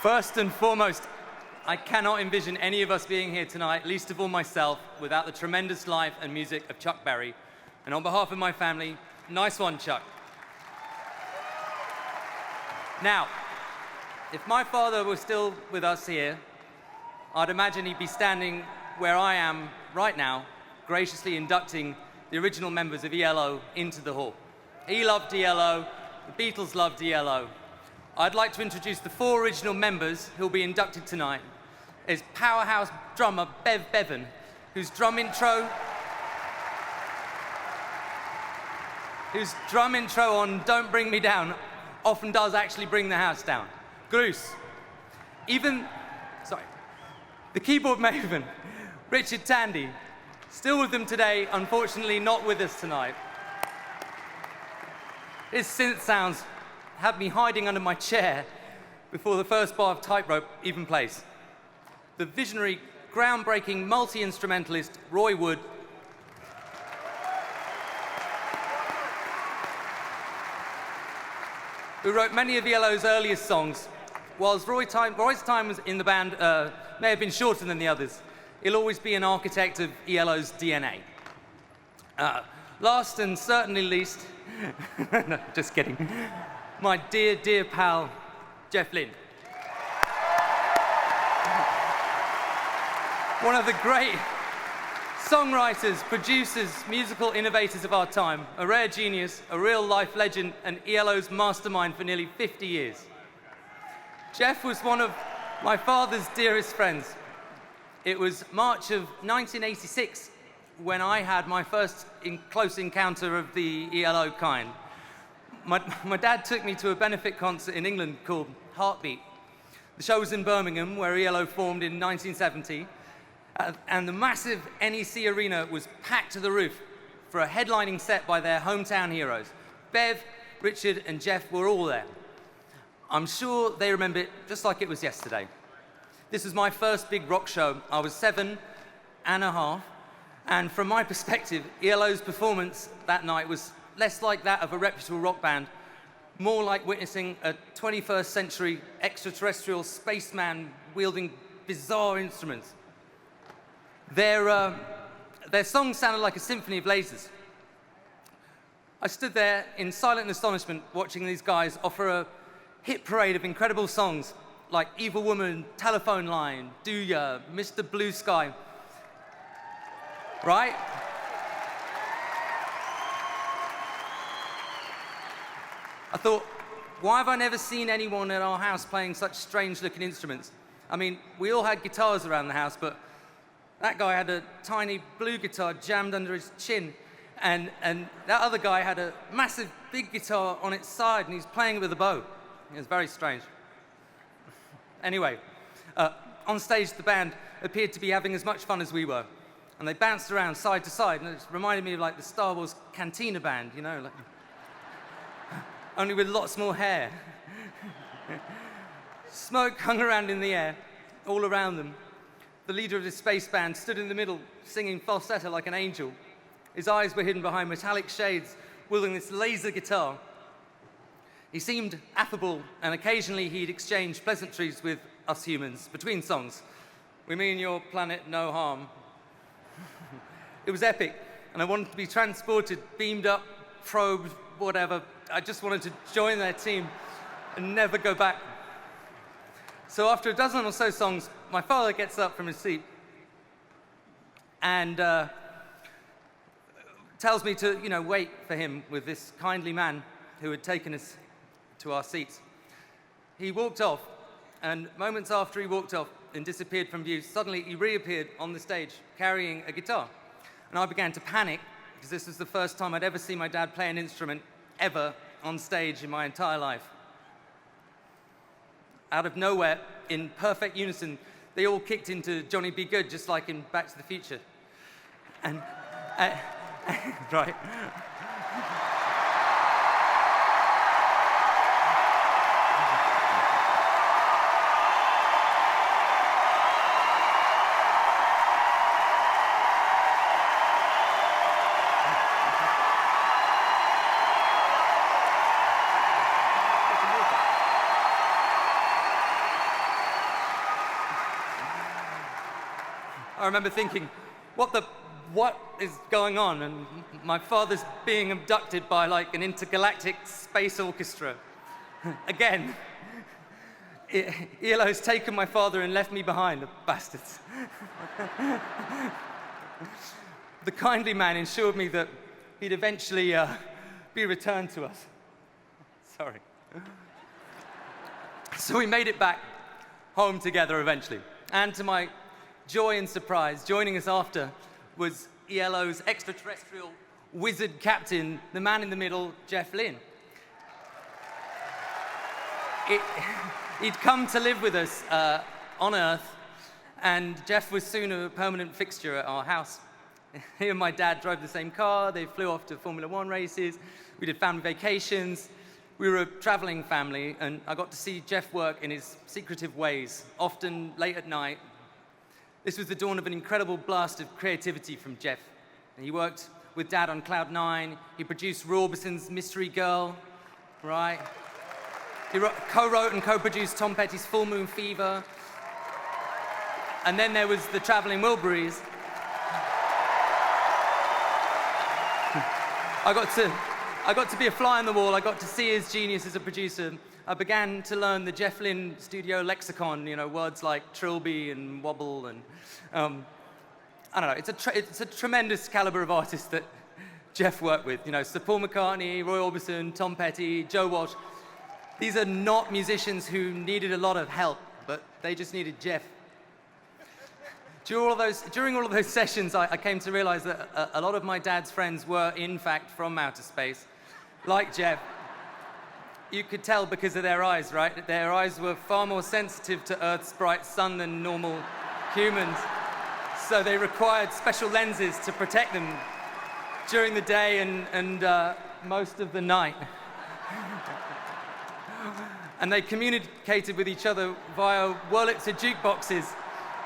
First and foremost, I cannot envision any of us being here tonight, least of all myself, without the tremendous life and music of Chuck Berry. And on behalf of my family, nice one, Chuck. Now, if my father were still with us here, I'd imagine he'd be standing where I am right now, graciously inducting the original members of ELO into the hall. He loved ELO, the Beatles loved ELO. I'd like to introduce the 4 original members who'll be inducted tonight. Is powerhouse drummer Bev Bevan, whose drum intro on Don't Bring Me Down often does actually bring the house down. Goose. The keyboard maven, Richard Tandy, still with them today, unfortunately not with us tonight. His synth sounds had me hiding under my chair before the first bar of Tightrope even plays. The visionary, groundbreaking multi-instrumentalist Roy Wood, who wrote many of ELO's earliest songs. Whilst Roy's time was in the band may have been shorter than the others, he'll always be an architect of ELO's DNA. Last and certainly least, no, just kidding, my dear, dear pal, Jeff Lynne. One of the great songwriters, producers, musical innovators of our time, a rare genius, a real-life legend, and ELO's mastermind for nearly 50 years. Jeff was one of my father's dearest friends. It was March of 1986 when I had my first close encounter of the ELO kind. My dad took me to a benefit concert in England called Heartbeat. The show was in Birmingham, where ELO formed in 1970, and the massive NEC arena was packed to the roof for a headlining set by their hometown heroes. Bev, Richard, and Jeff were all there. I'm sure they remember it just like it was yesterday. This was my first big rock show. I was 7 and a half, and from my perspective, ELO's performance that night was less like that of a reputable rock band, more like witnessing a 21st century extraterrestrial spaceman wielding bizarre instruments. Their songs sounded like a symphony of lasers. I stood there in silent astonishment watching these guys offer a hit parade of incredible songs like Evil Woman, Telephone Line, Do Ya, Mr. Blue Sky. Right? I thought, why have I never seen anyone at our house playing such strange-looking instruments? I mean, we all had guitars around the house, but that guy had a tiny blue guitar jammed under his chin, and that other guy had a massive big guitar on its side, and he's playing it with a bow. It was very strange. Anyway, on stage, the band appeared to be having as much fun as we were, and they bounced around side to side, and it reminded me of like the Star Wars Cantina band, you know, like, only with lots more hair. Smoke hung around in the air, all around them. The leader of the space band stood in the middle, singing falsetto like an angel. His eyes were hidden behind metallic shades, wielding this laser guitar. He seemed affable, and occasionally he'd exchange pleasantries with us humans between songs. We mean your planet no harm. It was epic, and I wanted to be transported, beamed up, probed, whatever. I just wanted to join their team and never go back. So after a dozen or so songs, my father gets up from his seat and tells me to, wait for him with this kindly man who had taken us to our seats. He walked off, and moments after he walked off and disappeared from view, suddenly he reappeared on the stage carrying a guitar. And I began to panic, because this was the first time I'd ever seen my dad play an instrument ever on stage in my entire life. Out of nowhere, in perfect unison, they all kicked into Johnny Be Good, just like in Back to the Future. And, right. remember thinking, what is going on? And my father's being abducted by like an intergalactic space orchestra. Again, ELO's taken my father and left me behind, the bastards. The kindly man ensured me that he'd eventually be returned to us. Sorry. So we made it back home together eventually. And to my joy and surprise, joining us after was ELO's extraterrestrial wizard captain, the man in the middle, Jeff Lynne. He'd come to live with us on Earth, and Jeff was soon a permanent fixture at our house. He and my dad drove the same car, they flew off to Formula One races, we did family vacations. We were a traveling family, and I got to see Jeff work in his secretive ways, often late at night. This was the dawn of an incredible blast of creativity from Jeff. And he worked with Dad on Cloud 9. He produced Roy Orbison's Mystery Girl, right? He co-wrote and co-produced Tom Petty's Full Moon Fever. And then there was the Traveling Wilburys. I got to be a fly on the wall. I got to see his genius as a producer. I began to learn the Jeff Lynne studio lexicon, you know, words like trilby and wobble and, I don't know, it's a tremendous caliber of artist that Jeff worked with. You know, Sir Paul McCartney, Roy Orbison, Tom Petty, Joe Walsh. These are not musicians who needed a lot of help, but they just needed Jeff. During all of those sessions, I came to realize that a lot of my dad's friends were, in fact, from outer space. Like Jeff, you could tell because of their eyes, right? Their eyes were far more sensitive to Earth's bright sun than normal humans. So they required special lenses to protect them during the day and most of the night. And they communicated with each other via Wurlitzer jukeboxes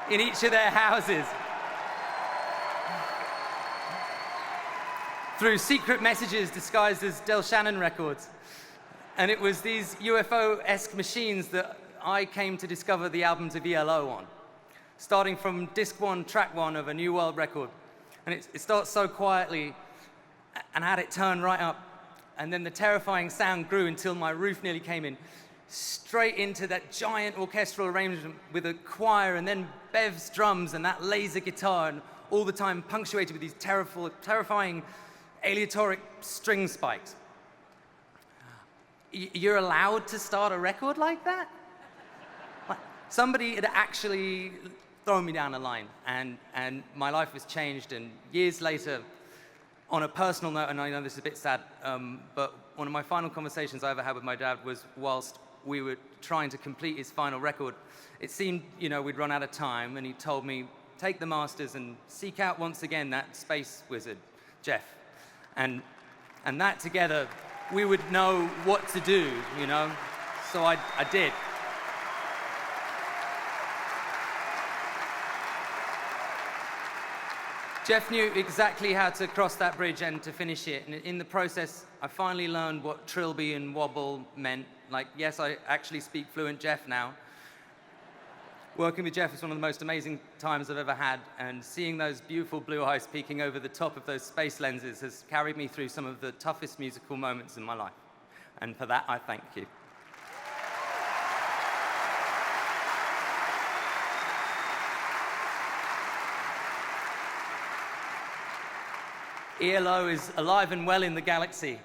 in each of their houses. Through secret messages disguised as Del Shannon records. And it was these UFO-esque machines that I came to discover the albums of ELO on, starting from disc 1, track 1 of A New World record. And it starts so quietly and had it turn right up. And then the terrifying sound grew until my roof nearly came in, straight into that giant orchestral arrangement with a choir and then Bev's drums and that laser guitar, and all the time punctuated with these terrifying aleatoric string spikes. You're allowed to start a record like that? Like, somebody had actually thrown me down a line, and my life was changed. And years later, on a personal note, and I know this is a bit sad, but one of my final conversations I ever had with my dad was whilst we were trying to complete his final record. It seemed, you know, we'd run out of time, and he told me, take the masters and seek out once again that space wizard, Jeff. And that together, we would know what to do, you know? So I did. Jeff knew exactly how to cross that bridge and to finish it. And in the process, I finally learned what trilby and wobble meant. Like, yes, I actually speak fluent Jeff now. Working with Jeff is one of the most amazing times I've ever had, and seeing those beautiful blue eyes peeking over the top of those space lenses has carried me through some of the toughest musical moments in my life. And for that, I thank you. ELO is alive and well in the galaxy.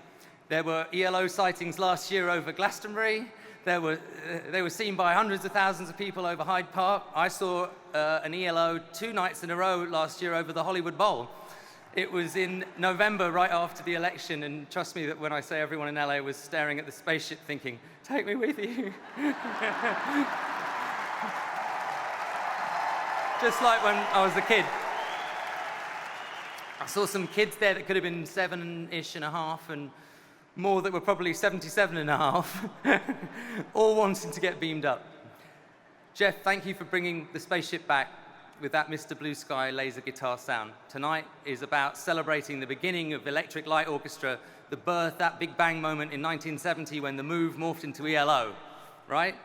There were ELO sightings last year over Glastonbury. They were seen by hundreds of thousands of people over Hyde Park. I saw an ELO 2 nights in a row last year over the Hollywood Bowl. It was in November, right after the election, and trust me that when I say everyone in LA was staring at the spaceship thinking, take me with you. Just like when I was a kid. I saw some kids there that could have been 7-ish and a half, and more that were probably 77 and a half, all wanting to get beamed up. Jeff, thank you for bringing the spaceship back with that Mr. Blue Sky laser guitar sound. Tonight is about celebrating the beginning of Electric Light Orchestra, the birth, that Big Bang moment in 1970 when the Move morphed into ELO, right?